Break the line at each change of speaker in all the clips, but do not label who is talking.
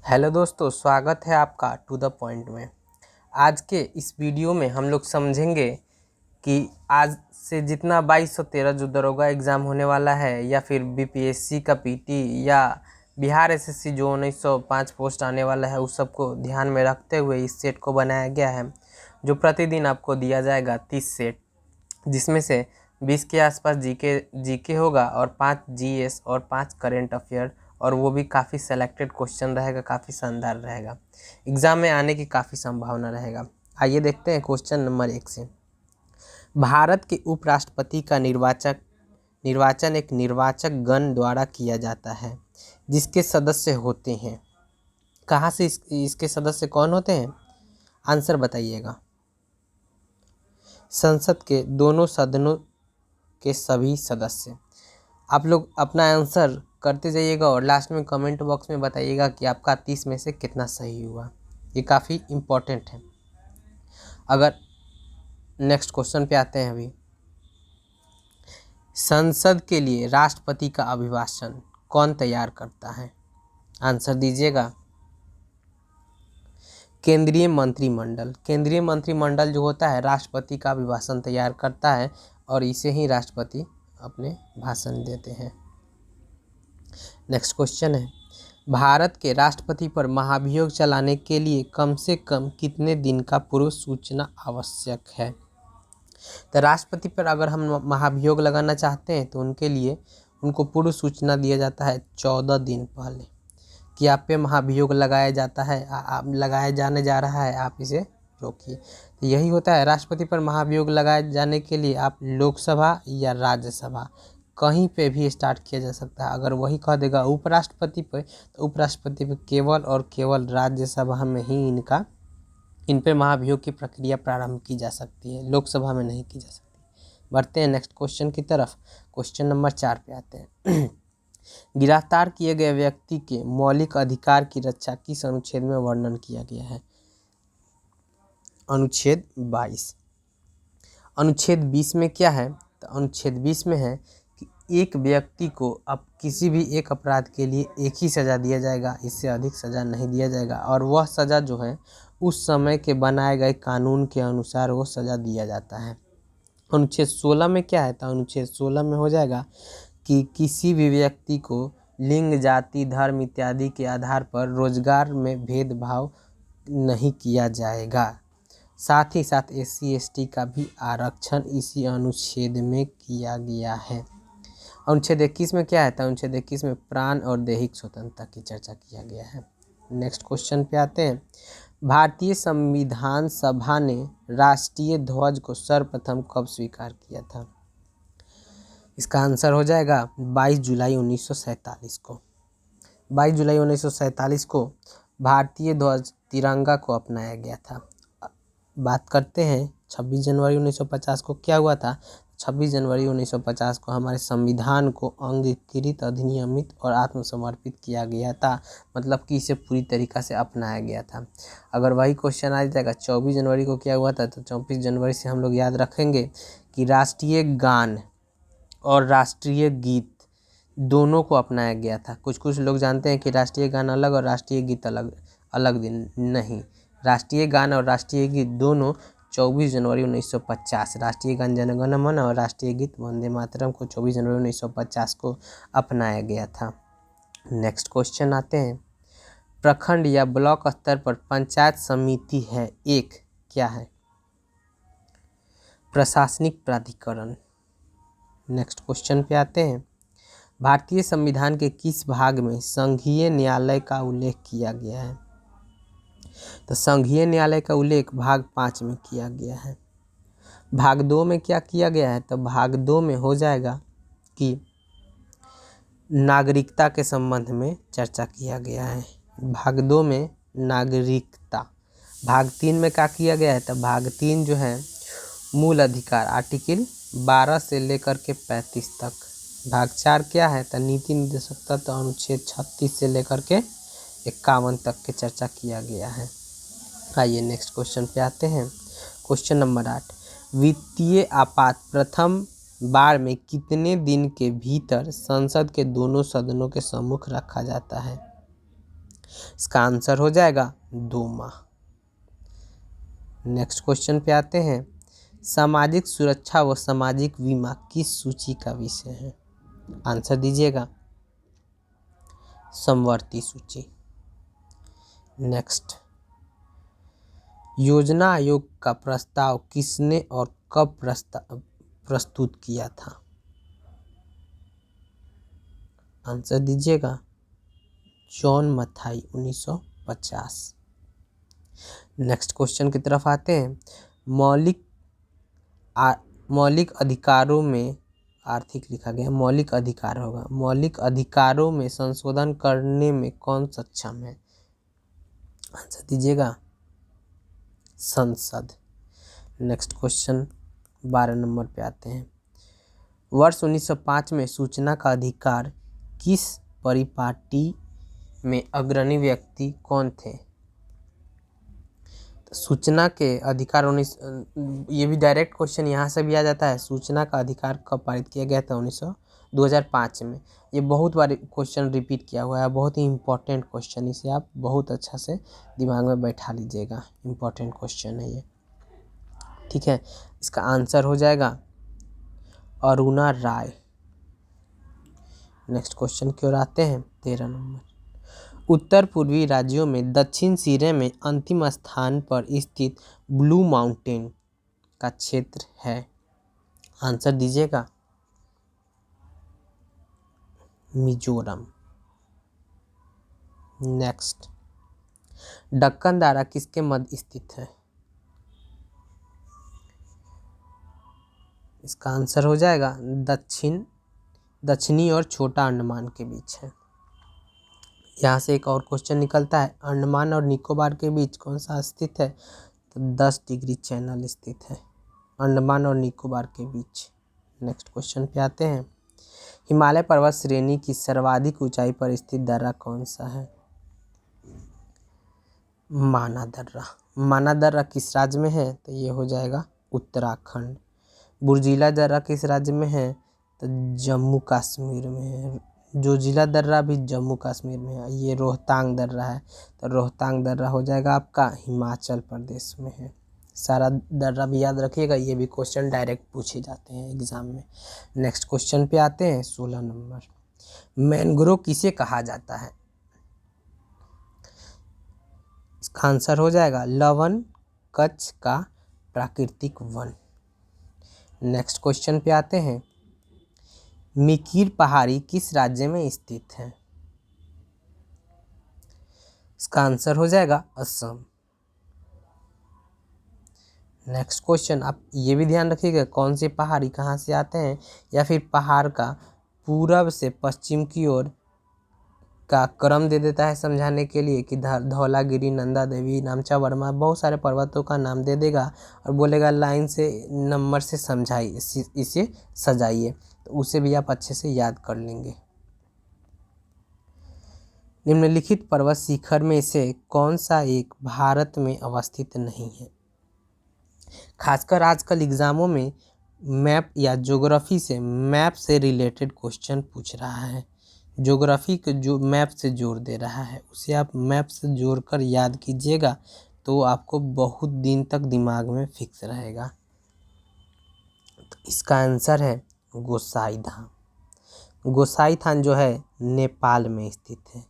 Hello दोस्तों, स्वागत है आपका टू द पॉइंट में। आज के इस वीडियो में हम लोग समझेंगे कि आज से जितना 2213 जो दरोगा एग्ज़ाम होने वाला है या फिर बीपीएससी का पीटी या बिहार एसएससी जो 1905 पोस्ट आने वाला है उस सब को ध्यान में रखते हुए इस सेट को बनाया गया है, जो प्रतिदिन आपको दिया जाएगा 30 सेट, जिसमें से 20 के आसपास जीके होगा और 5 जीएस और 5 करेंट अफेयर, और वो भी काफ़ी सेलेक्टेड क्वेश्चन रहेगा, काफ़ी शानदार रहेगा, एग्ज़ाम में आने की काफ़ी संभावना रहेगा। आइए देखते हैं क्वेश्चन नंबर 1 से। भारत के उपराष्ट्रपति का निर्वाचन एक निर्वाचक गण द्वारा किया जाता है, जिसके सदस्य होते हैं। कहाँ से इसके सदस्य कौन होते हैं? आंसर बताइएगा। संसद के दोनों सदनों के सभी सदस्य। आप लोग अपना आंसर करते जाइएगा और लास्ट में कमेंट बॉक्स में बताइएगा कि आपका 30 में से कितना सही हुआ। ये काफ़ी इम्पोर्टेंट है। अगर नेक्स्ट क्वेश्चन पे आते हैं, अभी संसद के लिए राष्ट्रपति का अभिभाषण कौन तैयार करता है? आंसर दीजिएगा। केंद्रीय मंत्रिमंडल। केंद्रीय मंत्रिमंडल जो होता है राष्ट्रपति का अभिभाषण तैयार करता है और इसे ही राष्ट्रपति अपने भाषण देते हैं। नेक्स्ट क्वेश्चन है, भारत के राष्ट्रपति पर महाभियोग चलाने के लिए कम से कम कितने दिन का पूर्व सूचना आवश्यक है? तो राष्ट्रपति पर अगर हम महाभियोग लगाना चाहते हैं तो उनके लिए उनको पूर्व सूचना दिया जाता है 14 दिन पहले कि आप पे महाभियोग लगाया जाता है, आप लगाया जाने जा रहा है, आप इसे रोकिए। तो यही होता है, राष्ट्रपति पर महाभियोग लगाए जाने के लिए आप लोकसभा या राज्यसभा कहीं पे भी स्टार्ट किया जा सकता है। अगर वही कह देगा उपराष्ट्रपति पे, तो उपराष्ट्रपति पे केवल और केवल राज्यसभा में ही इन पे महाभियोग की प्रक्रिया प्रारंभ की जा सकती है, लोकसभा में नहीं की जा सकती। बढ़ते हैं नेक्स्ट क्वेश्चन की तरफ। क्वेश्चन नंबर 4 पे आते हैं। गिरफ्तार किए गए व्यक्ति के मौलिक अधिकार की रक्षा किस अनुच्छेद में वर्णन किया गया है? अनुच्छेद 22। अनुच्छेद 20 में क्या है? तो अनुच्छेद 20 में है कि एक व्यक्ति को अब किसी भी एक अपराध के लिए एक ही सज़ा दिया जाएगा, इससे अधिक सज़ा नहीं दिया जाएगा, और वह सज़ा जो है उस समय के बनाए गए कानून के अनुसार वो सज़ा दिया जाता है। अनुच्छेद 16 में क्या है? तो अनुच्छेद 16 में हो जाएगा कि किसी भी व्यक्ति को लिंग, जाति, धर्म इत्यादि के आधार पर रोजगार में भेदभाव नहीं किया जाएगा। साथ ही साथ SC ST का भी आरक्षण इसी अनुच्छेद में किया गया है। अनुच्छेद 21 में क्या है? तो अनुच्छेद 21 में प्राण और दैहिक स्वतंत्रता की चर्चा किया गया है। नेक्स्ट क्वेश्चन पे आते हैं। भारतीय संविधान सभा ने राष्ट्रीय ध्वज को सर्वप्रथम कब स्वीकार किया था? इसका आंसर हो जाएगा 22 जुलाई 1947 को। 22 जुलाई 1947 को भारतीय ध्वज तिरंगा को अपनाया गया था। बात करते हैं 26 जनवरी 1950 को क्या हुआ था? 26 जनवरी 1950 को हमारे संविधान को अंगीकृत, अधिनियमित और आत्मसमर्पित किया गया था, मतलब कि इसे पूरी तरीक़ा से अपनाया गया था। अगर वही क्वेश्चन आ जाएगा 24 जनवरी को क्या हुआ था, तो 24 जनवरी से हम लोग याद रखेंगे कि राष्ट्रीय गान और राष्ट्रीय गीत दोनों को अपनाया गया था। कुछ लोग जानते हैं कि राष्ट्रीय गान अलग और राष्ट्रीय गीत अलग दिन नहीं, राष्ट्रीय गान और राष्ट्रीय गीत दोनों 24 जनवरी 1950, राष्ट्रीय गान जन गण मन और राष्ट्रीय गीत वंदे मातरम को 24 जनवरी 1950 को अपनाया गया था। नेक्स्ट क्वेश्चन आते हैं। प्रखंड या ब्लॉक स्तर पर पंचायत समिति है एक, क्या है? प्रशासनिक प्राधिकरण। नेक्स्ट क्वेश्चन पे आते हैं। भारतीय संविधान के किस भाग में संघीय न्यायालय का उल्लेख किया गया है? तो संघीय न्यायालय का उल्लेख भाग 5 में किया गया है। भाग 2 में क्या किया गया है? तो भाग 2 में हो जाएगा कि नागरिकता के संबंध में चर्चा किया गया है। भाग 2 में नागरिकता। भाग 3 में क्या किया गया है? तो भाग 3 जो है मूल अधिकार, आर्टिकल 12 से लेकर के 35 तक। भाग 4 क्या है? तो नीति निर्देशक तत्व, अनुच्छेद 36 से लेकर के 51 तक के चर्चा किया गया है। आइए नेक्स्ट क्वेश्चन पे आते हैं। Question number 8। वित्तीय आपात प्रथम बार में कितने दिन के भीतर संसद के दोनों सदनों के सम्मुख रखा जाता है? इसका आंसर हो जाएगा 2 माह। नेक्स्ट क्वेश्चन पे आते हैं। सामाजिक सुरक्षा व सामाजिक बीमा किस सूची का विषय है? आंसर दीजिएगा समवर्ती सूची। नेक्स्ट, योजना आयोग का प्रस्ताव किसने और कब प्रस्तुत किया था? आंसर दीजिएगा जॉन मथाई 1950। नेक्स्ट क्वेश्चन की तरफ आते हैं। मौलिक अधिकारों में आर्थिक लिखा गया, मौलिक अधिकार होगा। मौलिक अधिकारों में संशोधन करने में कौन सक्षम है? आंसर दीजिएगा संसद। नेक्स्ट क्वेश्चन 12 नंबर पे आते हैं। वर्ष 1905 में सूचना का अधिकार किस परिपाटी में अग्रणी व्यक्ति कौन थे? तो सूचना के अधिकार ये भी डायरेक्ट क्वेश्चन यहाँ से भी आ जाता है। सूचना का अधिकार कब पारित किया गया था? 2005 में। ये बहुत बार क्वेश्चन रिपीट किया हुआ है, बहुत ही इम्पोर्टेंट क्वेश्चन, इसे आप बहुत अच्छा से दिमाग में बैठा लीजिएगा, इम्पोर्टेंट क्वेश्चन है ये, ठीक है। इसका आंसर हो जाएगा अरुणा राय। नेक्स्ट क्वेश्चन की ओर आते हैं। 13 नंबर, उत्तर पूर्वी राज्यों में दक्षिण सिरे में अंतिम स्थान पर स्थित ब्लू माउंटेन का क्षेत्र है? आंसर दीजिएगा मिजोरम। नेक्स्ट, दक्कन दर्रा किसके मध्य स्थित है? इसका आंसर हो जाएगा दक्षिणी और छोटा अंडमान के बीच है। यहाँ से एक और क्वेश्चन निकलता है, अंडमान और निकोबार के बीच कौन सा स्थित है? तो 10 डिग्री चैनल स्थित है अंडमान और निकोबार के बीच। नेक्स्ट क्वेश्चन पे आते हैं। हिमालय पर्वत श्रेणी की सर्वाधिक ऊंचाई पर स्थित दर्रा कौन सा है? माना दर्रा। माना दर्रा किस राज्य में है? तो ये हो जाएगा उत्तराखंड। बुर्जिला दर्रा किस राज्य में है? तो जम्मू कश्मीर में है। जोजिला दर्रा भी जम्मू कश्मीर में है। ये रोहतांग दर्रा है, तो रोहतांग दर्रा हो जाएगा आपका हिमाचल प्रदेश में है। सारा दर्रा भी याद रखिएगा, ये भी क्वेश्चन डायरेक्ट पूछे जाते हैं एग्जाम में। नेक्स्ट क्वेश्चन पे आते हैं। 16 नंबर, मैंग्रोव किसे कहा जाता है? इसका आंसर हो जाएगा लवण कच्छ का प्राकृतिक वन। नेक्स्ट क्वेश्चन पे आते हैं। मिकिर पहाड़ी किस राज्य में स्थित है? इसका आंसर हो जाएगा असम। नेक्स्ट क्वेश्चन, आप ये भी ध्यान रखिएगा कौन सी पहाड़ी कहाँ से आते हैं, या फिर पहाड़ का पूरब से पश्चिम की ओर का क्रम दे देता है समझाने के लिए कि धौलागिरी, नंदा देवी, नामचा वर्मा, बहुत सारे पर्वतों का नाम दे देगा और बोलेगा लाइन से नंबर से समझाइए, इसे सजाइए, तो उसे भी आप अच्छे से याद कर लेंगे। निम्नलिखित पर्वत शिखर में से कौन सा एक भारत में अवस्थित नहीं है? खासकर आजकल एग्जामों में मैप या ज्योग्राफी से मैप से रिलेटेड क्वेश्चन पूछ रहा है। ज्योग्राफी के जो मैप से जोड़ दे रहा है, उसे आप मैप से जोड़कर याद कीजिएगा तो आपको बहुत दिन तक दिमाग में फिक्स रहेगा। तो इसका आंसर है गोसाई धाम। गोसाई थान जो है नेपाल में स्थित है।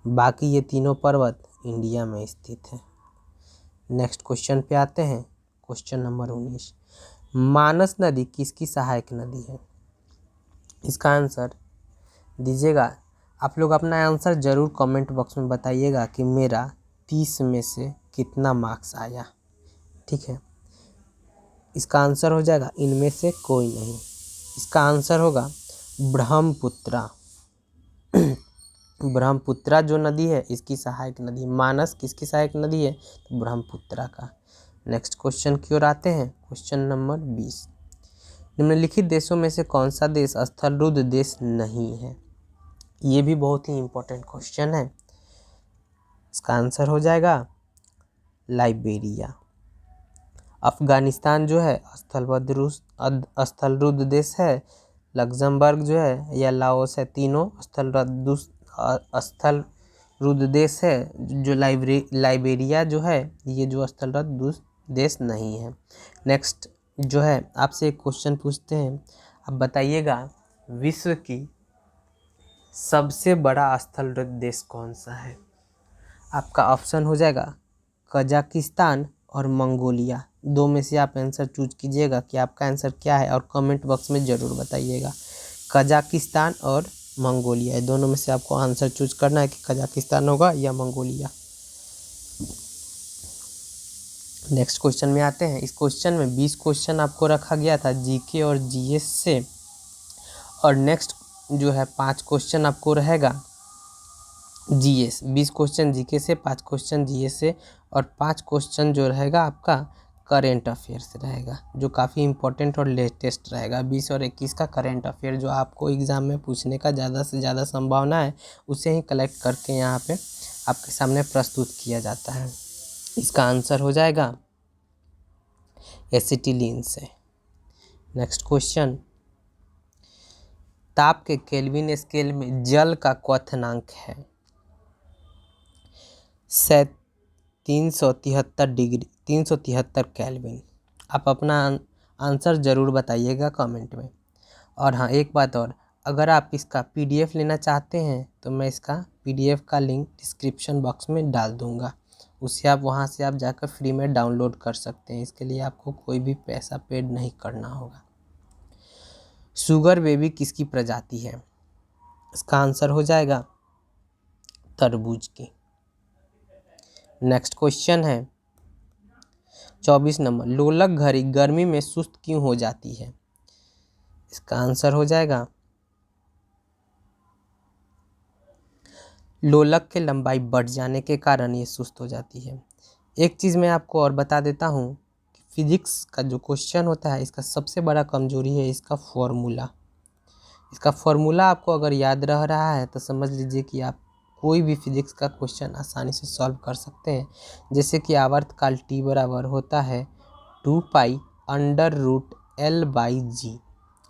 बाकी ये तीनों पर्वत इंडिया में स्थित है। नेक्स्ट क्वेश्चन पे आते हैं। क्वेश्चन नंबर 19, मानस नदी किसकी सहायक नदी है? इसका आंसर दीजिएगा। आप लोग अपना आंसर ज़रूर कमेंट बॉक्स में बताइएगा कि मेरा 30 में से कितना मार्क्स आया, ठीक है। इसका आंसर हो जाएगा इनमें से कोई नहीं। इसका आंसर होगा ब्रह्मपुत्रा। ब्रह्मपुत्रा जो नदी है इसकी सहायक नदी। मानस किसकी सहायक नदी है? तो ब्रह्मपुत्रा का। नेक्स्ट क्वेश्चन की ओर आते हैं। क्वेश्चन नंबर 20, निम्नलिखित देशों में से कौन सा देश स्थलरुद्ध देश नहीं है? ये भी बहुत ही इम्पोर्टेंट क्वेश्चन है। इसका आंसर हो जाएगा लाइबेरिया। अफगानिस्तान जो है स्थलरुद्ध देश है। लग्जमबर्ग जो है या लाओस है, तीनों स्थल रुद्र देश है। जो लाइबेरिया जो है ये जो स्थलरत देश नहीं है। नेक्स्ट जो है आपसे एक क्वेश्चन पूछते हैं, अब बताइएगा विश्व की सबसे बड़ा स्थलरत देश कौन सा है। आपका ऑप्शन हो जाएगा कजाकिस्तान और मंगोलिया। दो में से आप आंसर चूज कीजिएगा कि आपका आंसर क्या है और कमेंट बॉक्स में ज़रूर बताइएगा। कजाकिस्तान और मंगोलिया, दोनों में से आपको आंसर चूज करना है कि कजाकिस्तान होगा या मंगोलिया। नेक्स्ट क्वेश्चन में आते हैं। इस क्वेश्चन में 20 क्वेश्चन आपको रखा गया था जीके और जीएस से, और नेक्स्ट जो है 5 क्वेश्चन आपको रहेगा जीएस। 20 क्वेश्चन जीके से, 5 क्वेश्चन जीएस से, और 5 क्वेश्चन जो रहेगा आपका करेंट अफेयर से रहेगा, जो काफ़ी इंपॉर्टेंट और लेटेस्ट रहेगा। 20 और 21 का करेंट अफेयर जो आपको एग्ज़ाम में पूछने का ज़्यादा से ज़्यादा संभावना है, उसे ही कलेक्ट करके यहाँ पे आपके सामने प्रस्तुत किया जाता है। इसका आंसर हो जाएगा एसिटिलीन से। नेक्स्ट क्वेश्चन, ताप के केल्विन स्केल में जल का क्वथनांक है 373 डिग्री 373 केल्विन। आप अपना आंसर ज़रूर बताइएगा कमेंट में। और हाँ, एक बात और, अगर आप इसका पीडीएफ लेना चाहते हैं तो मैं इसका पीडीएफ का लिंक डिस्क्रिप्शन बॉक्स में डाल दूँगा, उसे आप वहाँ से आप जाकर फ्री में डाउनलोड कर सकते हैं। इसके लिए आपको कोई भी पैसा पेड नहीं करना होगा। शुगर बेबी किसकी प्रजाति है। इसका आंसर हो जाएगा तरबूज की। नेक्स्ट क्वेश्चन है 24 नंबर, लोलक घड़ी गर्मी में सुस्त क्यों हो जाती है। इसका आंसर हो जाएगा लोलक के लंबाई बढ़ जाने के कारण ये सुस्त हो जाती है। एक चीज़ मैं आपको और बता देता हूँ कि फिजिक्स का जो क्वेश्चन होता है, इसका सबसे बड़ा कमजोरी है इसका फॉर्मूला। इसका फॉर्मूला आपको अगर याद रह रहा है तो समझ लीजिए कि आप कोई भी फिजिक्स का क्वेश्चन आसानी से सॉल्व कर सकते हैं। जैसे कि आवर्तकाल T बराबर होता है 2π√L/g।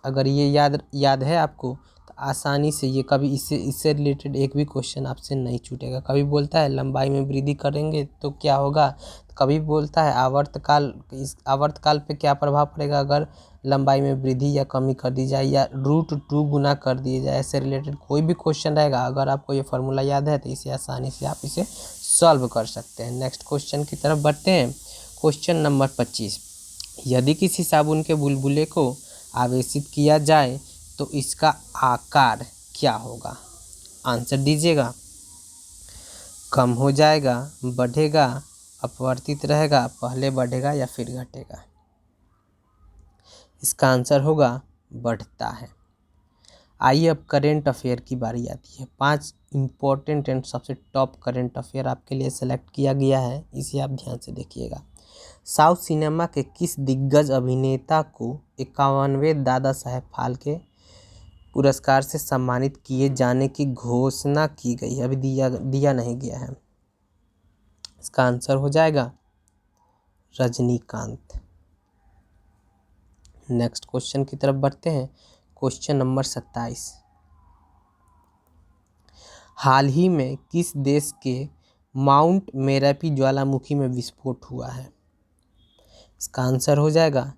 अगर ये याद है आपको तो आसानी से ये कभी इससे रिलेटेड एक भी क्वेश्चन आपसे नहीं छूटेगा। कभी बोलता है लंबाई में वृद्धि करेंगे तो क्या होगा, तो कभी बोलता है इस आवर्तकाल पे क्या प्रभाव पड़ेगा अगर लंबाई में वृद्धि या कमी कर दी जाए, या √2 गुना कर दिए जाए। ऐसे रिलेटेड कोई भी क्वेश्चन रहेगा, अगर आपको ये फार्मूला याद है तो इसे आसानी से आप इसे सॉल्व कर सकते हैं। नेक्स्ट क्वेश्चन की तरफ बढ़ते हैं। क्वेश्चन नंबर 25, यदि किसी साबुन के बुलबुले को आवेशित किया जाए तो इसका आकार क्या होगा। आंसर दीजिएगा। कम हो जाएगा, बढ़ेगा, अपवर्तित रहेगा, पहले बढ़ेगा या फिर घटेगा। इसका आंसर होगा बढ़ता है। आइए अब करेंट अफेयर की बारी आती है। 5 इम्पोर्टेंट एंड सबसे टॉप करेंट अफेयर आपके लिए सेलेक्ट किया गया है, इसे आप ध्यान से देखिएगा। साउथ सिनेमा के किस दिग्गज अभिनेता को 51वें दादा साहेब फाल्के पुरस्कार से सम्मानित किए जाने की घोषणा की गई है, अभी दिया नहीं गया है। इसका आंसर हो जाएगा रजनीकांत। नेक्स्ट क्वेश्चन की तरफ बढ़ते हैं। क्वेश्चन नंबर 27, हाल ही में किस देश के माउंट मेरापी ज्वालामुखी में विस्फोट हुआ है। इसका आंसर हो जाएगा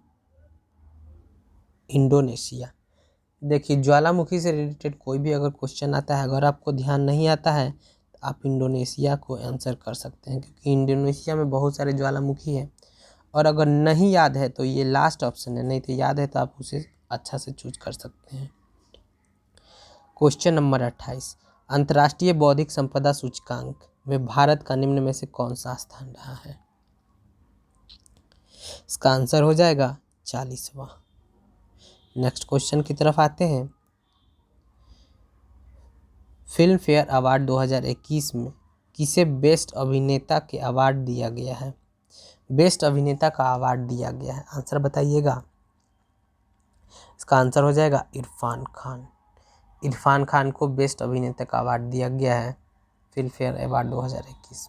इंडोनेशिया। देखिए, ज्वालामुखी से रिलेटेड कोई भी अगर क्वेश्चन आता है, अगर आपको ध्यान नहीं आता है तो आप इंडोनेशिया को आंसर कर सकते हैं, क्योंकि इंडोनेशिया में बहुत सारे ज्वालामुखी हैं। और अगर नहीं याद है तो ये लास्ट ऑप्शन है, नहीं तो याद है तो आप उसे अच्छा से चूज कर सकते हैं। क्वेश्चन नंबर 28, अंतर्राष्ट्रीय बौद्धिक संपदा सूचकांक में भारत का निम्न में से कौन सा स्थान रहा है। इसका आंसर हो जाएगा 40वां। नेक्स्ट क्वेश्चन की तरफ आते हैं। फिल्म फेयर अवार्ड 2021 में किसे बेस्ट अभिनेता के अवार्ड दिया गया है। बेस्ट अभिनेता का अवार्ड दिया गया है, आंसर बताइएगा। इसका आंसर हो जाएगा इरफान खान। इरफान खान को बेस्ट अभिनेता का अवार्ड दिया गया है फिल्म फेयर अवार्ड 2021।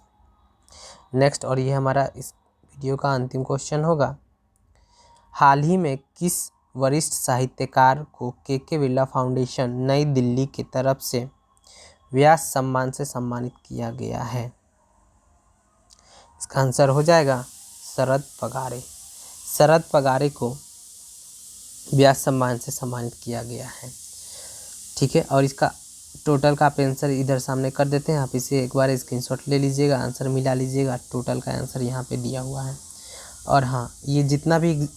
नेक्स्ट, और ये हमारा इस वीडियो का अंतिम क्वेश्चन होगा। हाल ही में किस वरिष्ठ साहित्यकार को के बिरला फाउंडेशन नई दिल्ली की तरफ से व्यास सम्मान से सम्मानित किया गया है? इसका आंसर हो जाएगा शरद पगारे। शरद पगारे को व्यास सम्मान से सम्मानित किया गया है। ठीक है, और इसका टोटल का आप आंसर इधर सामने कर देते हैं। आप इसे एक बार स्क्रीनशॉट ले लीजिएगा, आंसर मिला लीजिएगा। टोटल का आंसर यहाँ पे दिया हुआ है। और हाँ, ये जितना भी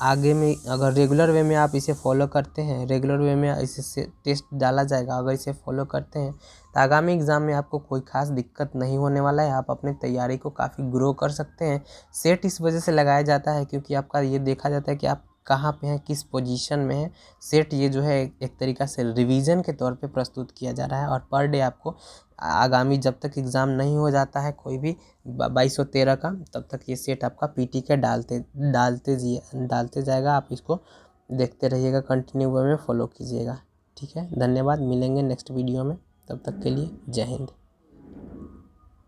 आगे में अगर रेगुलर वे में आप इसे फॉलो करते हैं, रेगुलर वे में इसे टेस्ट डाला जाएगा, अगर इसे फॉलो करते हैं तो आगामी एग्ज़ाम में आपको कोई खास दिक्कत नहीं होने वाला है। आप अपने तैयारी को काफ़ी ग्रो कर सकते हैं। सेट इस वजह से लगाया जाता है क्योंकि आपका ये देखा जाता है कि आप कहाँ पे हैं, किस पोजीशन में है। सेट ये जो है एक तरीक़ा से रिवीजन के तौर पे प्रस्तुत किया जा रहा है और पर डे आपको आगामी जब तक एग्ज़ाम नहीं हो जाता है कोई भी 2213 का, तब तक ये सेट आपका पीटी के डालते जाएगा। आप इसको देखते रहिएगा, कंटिन्यू वे में फॉलो कीजिएगा। ठीक है, धन्यवाद। मिलेंगे नेक्स्ट वीडियो में, तब तक के लिए जय हिंद।